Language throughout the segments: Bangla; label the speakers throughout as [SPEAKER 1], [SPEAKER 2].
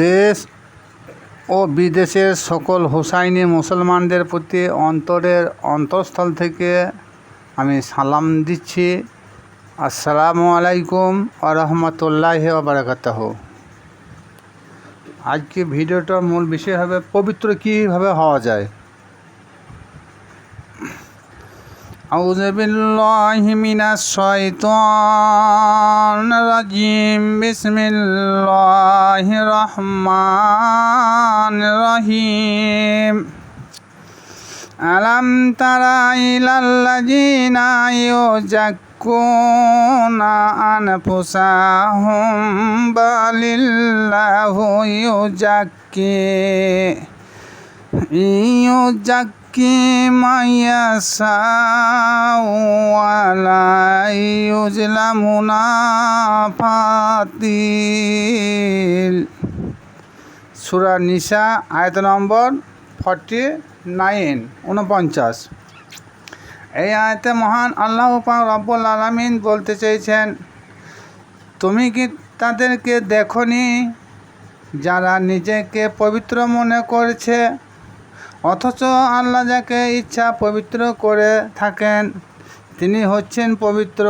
[SPEAKER 1] দেশ ও বিদেশের সকল হুসাইনি মুসলমানদের প্রতি অন্তরের অন্তঃস্থল থেকে আমি সালাম দিচ্ছি। আসসালামু আলাইকুম ওয়া রাহমাতুল্লাহি ওয়া বারাকাতুহু। আজকে ভিডিওটার মূল বিষয় হবে পবিত্র কীভাবে হওয়া যায়। আউযু বিল্লাহি মিনাশ শাইতানির রাজিম। বিসমিল্লাহির রহমানির রহিম। আলাম তারা ইলাল্লাযীনা ইউযাক্কুনা আনফুসাহুম বালিল্লাহু ইউযাক্কি মান ইয়াশাউ ওয়া লা ইউযলামুনা ফাতিল। সূরা নিসা আয়াত নম্বর 49। এই আয়াতে মহান আল্লাহ পাক রব্বুল আলামিন বলতে চেয়েছেন, তুমি কি তাদেরকে দেখনি যারা নিজেকে পবিত্র মনে করছে, অথচ আল্লাহ যাকে ইচ্ছা পবিত্র করে থাকেন তিনি হচ্ছেন পবিত্র,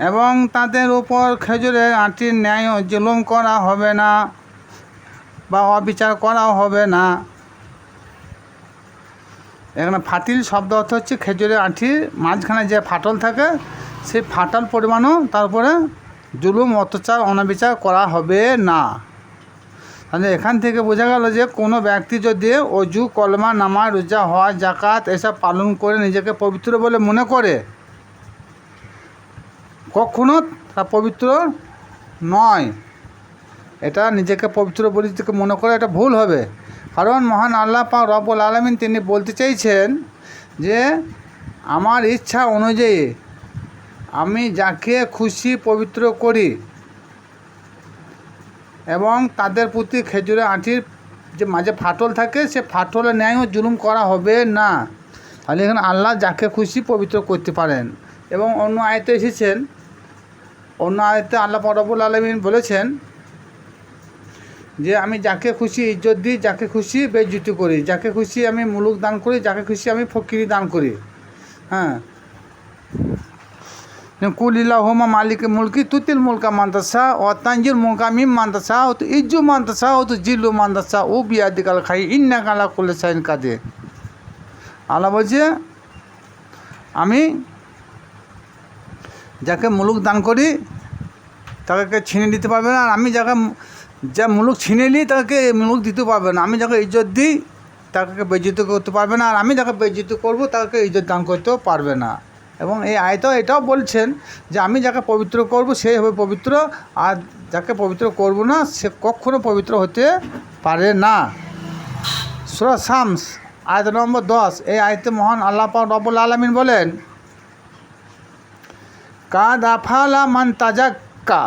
[SPEAKER 1] এবং তাদের উপর খেজুরের আঁটির ন্যায় জুলুম করা হবে না বা অবিচার করা হবে না। এখানে ফাতিল শব্দ অর্থ হচ্ছে খেজুরের আঁটির মাঝখানে যে ফাটল থাকে সেই ফাটল পরিমাণও তারপরে জুলুম অত্যাচার অনাবিচার করা হবে না। তাহলে এখান থেকে বোঝা গেল যে কোনো ব্যক্তি যদি অজু, কলমা, নামাজ, রোজা, হজ, যাকাত এসব পালন করে নিজেকে পবিত্র বলে মনে করে, কখনো তা পবিত্র নয়। এটা নিজেকে পবিত্র বলে মনে করে এটা ভুল হবে। কারণ মহান আল্লাহ পাক রব্বুল আলামিন তিনি বলতে চাইছেন যে আমার ইচ্ছা অনুযায়ী আমি যাকে খুশি পবিত্র করি, এবং তাদের প্রতি খেজুরের আঁটির যে মাঝে ফাটল থাকে সে ফাটলের ন্যায়ও জুলুম করা হবে না। তাহলে এখানে আল্লাহ যাকে খুশি পবিত্র করতে পারেন। এবং অন্য আয়াতে এসেছেন, অন্য আয়াতে আল্লাহ পাক রব্বুল আলামিন বলেছেন যে আমি যাকে খুশি ইজ্জত দিই, যাকে খুশি বেইজ্জতি করি, যাকে খুশি আমি মুলুক দান করি, যাকে খুশি আমি ফকিরি দান করি। হ্যাঁ, কুলিল্লাহুম্মা মালিকুল মুলকি তুতিল মুলকা মান তাশা ওয়া তানজিল মুলকা মিম্মান তাশা ওয়া তুইজ্জু মান তাশা ওয়া তুজিল্লু মান তাশা ও বিয়াদিকাল খায়র ইন্নাকা আলা কুল্লি শাইইন কাদির। আল্লাহ বলছে আমি যাকে মুলুক দান করি তাকে ছিনে দিতে পারবে না, আর আমি যাকে যা মুলুক ছিনে নিই তাকে মুলুক দিতে পারবে না। আমি যাকে ইজ্জত দিই তাকে বেইজ্জতি করতে পারবে না, আর আমি যাকে বেইজ্জতি করবো তাকে ইজ্জত দান করতেও পারবে না। এবং এই আয়াতেও এটাও বলছেন যে আমি যাকে পবিত্র করব সেই হবে পবিত্র, আর যাকে পবিত্র করব না সে কখনো পবিত্র হতে পারে না। সূরা শামস আয়াত নম্বর 10। এই আয়াতে মহান আল্লাহ পাক রব্বুল আলামিন বলেন, কাদ আফালা মান তাজাক্কা।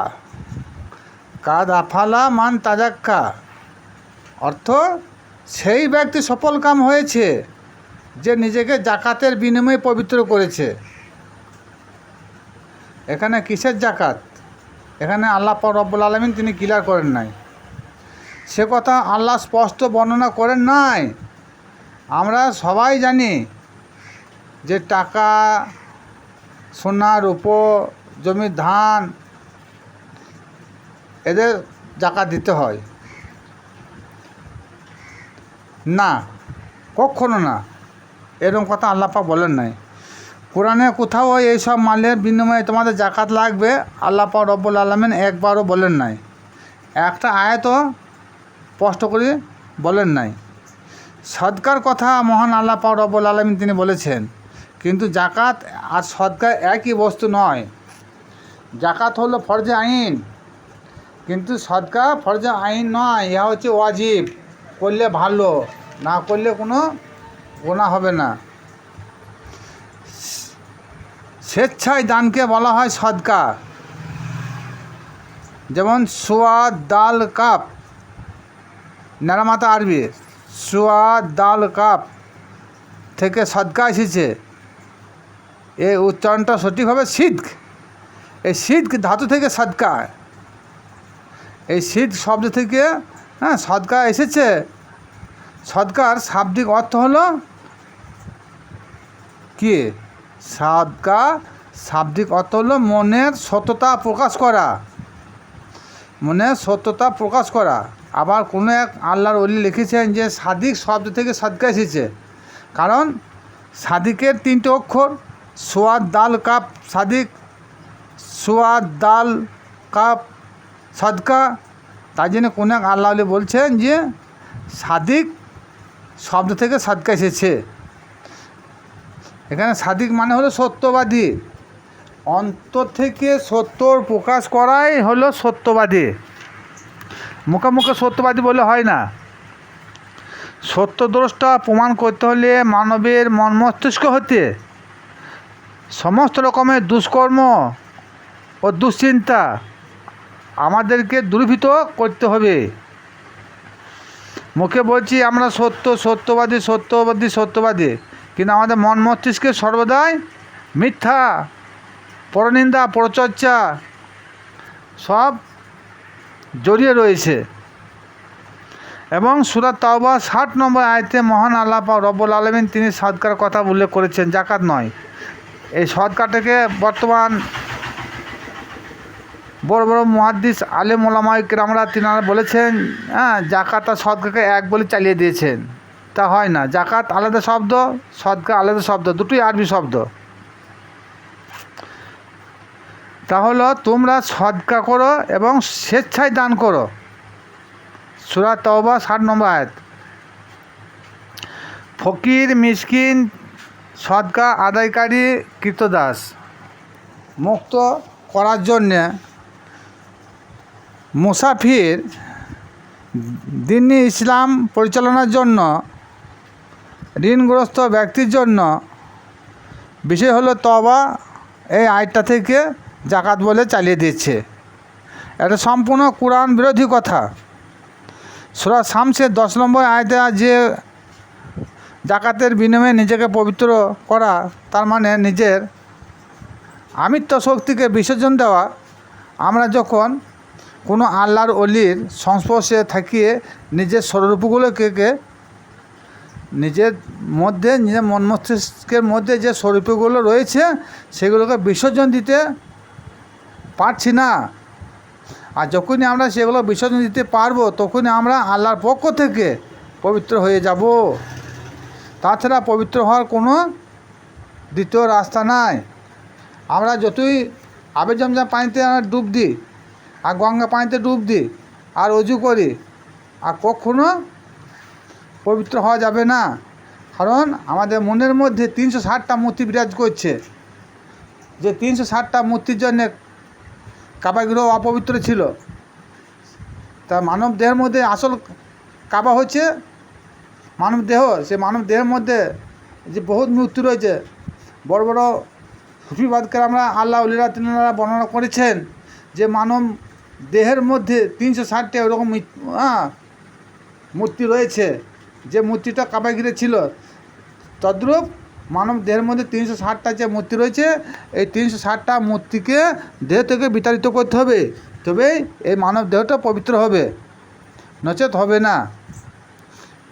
[SPEAKER 1] কাদ আফালা মান তাজাক্কা অর্থ সেই ব্যক্তি সফল কাম হয়েছে যে নিজেকে জাকাতের বিনিময়ে পবিত্র করেছে। এখানে কিসের জাকাত? এখানে আল্লাহ পাক রব্বুল আলামিন তিনি ক্লিয়ার করেন নাই, সে কথা আল্লাহ স্পষ্ট বর্ণনা করেন নাই। আমরা সবাই জানি যে টাকা, সোনা, রূপো, জমির ধান এদের জাকাত দিতে হয় না, কখনো না, এরকম কথা আল্লাহ পাক বলেন নাই। কোরআনে কোথাও এইসব মালের বিনিময়ে তোমাদের জাকাত লাগবে আল্লাহ পাক রব্বুল আলামিন একবারও বলেন নাই, একটা আয়াতও স্পষ্ট করে বলেন নাই। সদকার কথা মহান আল্লাহ পাক রব্বুল আলামিন তিনি বলেছেন, কিন্তু জাকাত আর সদকা একই বস্তু নয়। জাকাত হলো ফরজে আইন, কিন্তু সদকা ফরজে আইন নয়, ইহা হচ্ছে ওয়াজিব। করলে ভালো, না করলে কোনো গুনাহ হবে না। স্বেচ্ছায় দানকে বলা হয় সদকা। যেমন সোয়া দাল কাপ, নারামাতা আরবি সোয়া দাল কাপ থেকে সদকা এসেছে। এই উচ্চারণটা সঠিক হবে সিদ্ক। এই সিদ্ক ধাতু থেকে সদকা। এই সিদ শব্দ থেকে সদকা এসেছে। সদকার শাব্দিক অর্থ হলো কি? সদকা শাব্দিক অর্থ হলো মনের সত্যতা প্রকাশ করা, মনের সত্যতা প্রকাশ করা। আবার কোনো এক আল্লাহর ওলি লিখেছেন যে সাদিক শব্দ থেকে সদকা এসেছে, কারণ সাদিকের 3টে অক্ষর, সোয়াদ দাল কাপ সাদিক, সোয়াদ দাল কাপ সদকা। তাই জন্য কোনো এক আল্লাহ ওলি বলছেন যে সাদিক শব্দ থেকে সদকা এসেছে। এখানে সাদিক মানে হলো সত্যবাদী, অন্তর থেকে সত্যর প্রকাশ করাই হলো সত্যবাদী। মুখে মুখে সত্যবাদী বলে হয় না। সত্যদ্রষ্টা প্রমাণ করতে হলে মানবের মন মস্তিষ্ক হতে সমস্ত রকমের দুষ্কর্ম ও দুশ্চিন্তা আমাদেরকে দূরীভূত করতে হবে। মুখে বলছি আমরা সত্যবাদী সত্যবাদী সত্যবাদী, কিন্তু আমাদের মন মস্তিষ্কে সর্বদাই মিথ্যা, পরনিন্দা, পরচর্চা সব জড়িয়ে রয়েছে। এবং সূরা তাওবা 60 নম্বর আয়াতে মহান আল্লাহ পাক রব্বুল আলামিন তিনি সদকার কথা উল্লেখ করেছেন, জাকাত নয়। এই সদকাটাকে বর্তমান বড় বড় মুহাদ্দিস আলেম ওলামায়ে কেরামরা তিনারা বলেছেন জাকাত আর সদকাকে এক বলে চালিয়ে দিয়েছেন। তা হয় না। জাকাত আলাদা শব্দ, সদকা আলাদা শব্দ, দুটোই আরবি শব্দ। তাহলে তোমরা সদকা করো এবং স্বেচ্ছায় দান করো, সূরা তাওবা 60 নম্বর আয়াত। ফকির, মিসকিন, সদকা আদায়কারী, কৃতদাস মুক্ত করার জন্যে, মুসাফির, দ্বীনি ইসলাম পরিচালনার জন্য, ঋণগ্রস্ত ব্যক্তির জন্য বিষয় হলো তওবা। এই আয়াতটা থেকে জাকাত বলে চালিয়ে দিচ্ছে। এটা সম্পূর্ণ কোরআন বিরোধী কথা। সূরা শামসের 10 নম্বর আয়াতে যে জাকাতের বিনিময়ে নিজেকে পবিত্র করা, তার মানে নিজের আমিত্ব শক্তিকে বিসর্জন দেওয়া। আমরা যখন কোনো আল্লাহর ওলির সংস্পর্শে থাকিয়ে নিজের স্বরূপগুলোকে নিজের মধ্যে, নিজের মন মস্তিষ্কের মধ্যে যে স্বরূপগুলো রয়েছে সেগুলোকে বিসর্জন দিতে পারছি না। আর যখনই আমরা সেগুলো বিসর্জন দিতে পারবো তখনই আমরা আল্লাহর পক্ষ থেকে পবিত্র হয়ে যাব। তাছাড়া পবিত্র হওয়ার কোনো দ্বিতীয় রাস্তা নাই। আমরা যতই আবে জমজম পানিতে ডুব দিই আর গঙ্গা পানিতে ডুব দিই আর অজু করি, আর কখনো পবিত্র হওয়া যাবে না। কারণ আমাদের মনের মধ্যে 360টা মূর্তি বিরাজ করছে। যে 360টা মূর্তির জন্যে কাবাগৃহ অপবিত্র ছিল। তা মানব দেহের মধ্যে আসল কাবা হচ্ছে মানব দেহ। সে মানব দেহের মধ্যে যে বহুত মূর্তি রয়েছে, বড় বড় সুফিবাদকে আমরা আল্লাহ উলিরা তিনারা বর্ণনা করেছেন যে মানব দেহের মধ্যে 360টা ওরকম মূর্তি রয়েছে। যে মূর্তিটা কাবাগৃহে ছিল, তদ্রূপ মানব দেহের মধ্যে 360টা যে মূর্তি রয়েছে, এই 360টা মূর্তিকে দেহ থেকে বিতাড়িত করতে হবে, তবেই এই মানব দেহটা পবিত্র হবে, নচেত হবে না।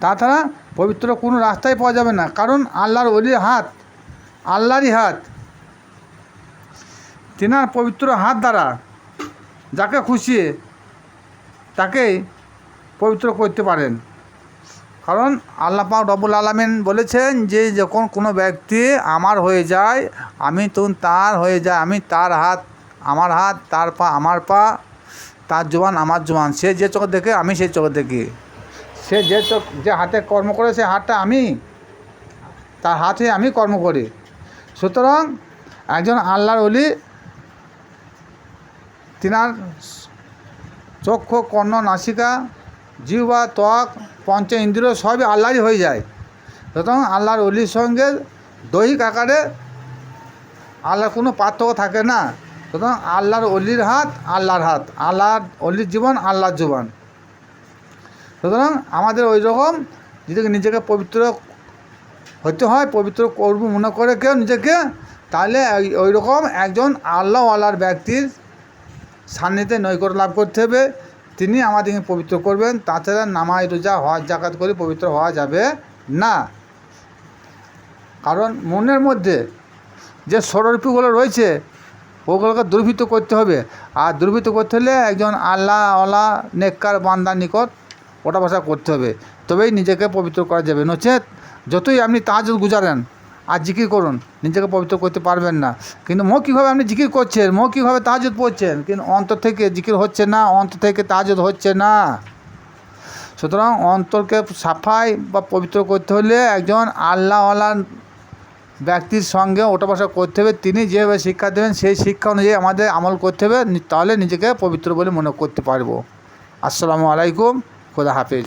[SPEAKER 1] তাছাড়া পবিত্র কোনো রাস্তায় পাওয়া যাবে না। কারণ আল্লাহর ওলির হাত আল্লাহরই হাত, তিনার পবিত্র হাত দ্বারা যাকে খুশি তাকেই পবিত্র করতে পারেন। কারণ আল্লাহ পাক রব্বুল আলামিন বলেছেন যে যখন কোনো ব্যক্তি আমার হয়ে যায়, আমি তখন তার হয়ে যায়। আমি তার হাত আমার হাত, তার পা আমার পা, তার জবান আমার জবান। সে যে চোখ দেখে আমি সেই চোখ দেখি। সে যে হাতে কর্ম করে সে হাতটা আমি, তার হাতে আমি কর্ম করি। সুতরাং একজন আল্লাহর ওলি তিনার চক্ষু, কর্ণ, নাসিকা, জিহ্বা, ত্বক, পঞ্চ ইন্দ্রিয় সবই আল্লাহরই হয়ে যায়। সুতরাং আল্লাহর ওলির সঙ্গে দৈহিক আকারে আল্লাহর কোনো পার্থক্য থাকে না। সুতরাং আল্লাহর ওলির হাত আল্লাহর হাত, আল্লাহর ওলির জীবন আল্লাহর জীবন। সুতরাং আমাদের ওই রকম যদি নিজেকে পবিত্র হতে হয়, পবিত্র করব মনে করে কেউ নিজেকে, তাহলে ওই রকম একজন আল্লাহওয়ালার ব্যক্তির সান্নিধ্যে নৈকট্য লাভ করতে হবে। তিনি আমাদেরকে পবিত্র করবেন। তাছাড়া নামাজ রোজা হজ জাকাত করে পবিত্র হওয়া যাবে না। কারণ মনের মধ্যে যে ষড়রিপুগুলো রয়েছে ওগুলোকে দুর্বৃত্ত করতে হবে। আর দুর্বৃত্ত করতে হলে একজন আল্লাহওয়ালা নেককার বান্দার নিকট ওটা বসা করতে হবে, তবেই নিজেকে পবিত্র করা যাবে। নচেত যতই আপনি তাহাজ্জুদ গুজারেন আর জিকির করুন, নিজেকে পবিত্র করতে পারবেন না। কিন্তু মৌখিকভাবে আপনি জিকির করছেন, মৌখিকভাবে তাহাজ্জুদ পড়ছেন, কিন্তু অন্তর থেকে জিকির হচ্ছে না, অন্তর থেকে তাহাজ্জুদ হচ্ছে না। সুতরাং অন্তরকে সাফাই বা পবিত্র করতে হলে একজন আল্লাহওয়ালা ব্যক্তির সঙ্গে ওঠা বসা করতে হবে। তিনি যেভাবে শিক্ষা দেবেন সেই শিক্ষা অনুযায়ী আমাদের আমল করতে হবে, তাহলে নিজেকে পবিত্র বলে মনে করতে পারবো। আসসালামু আলাইকুম, খোদা হাফেজ।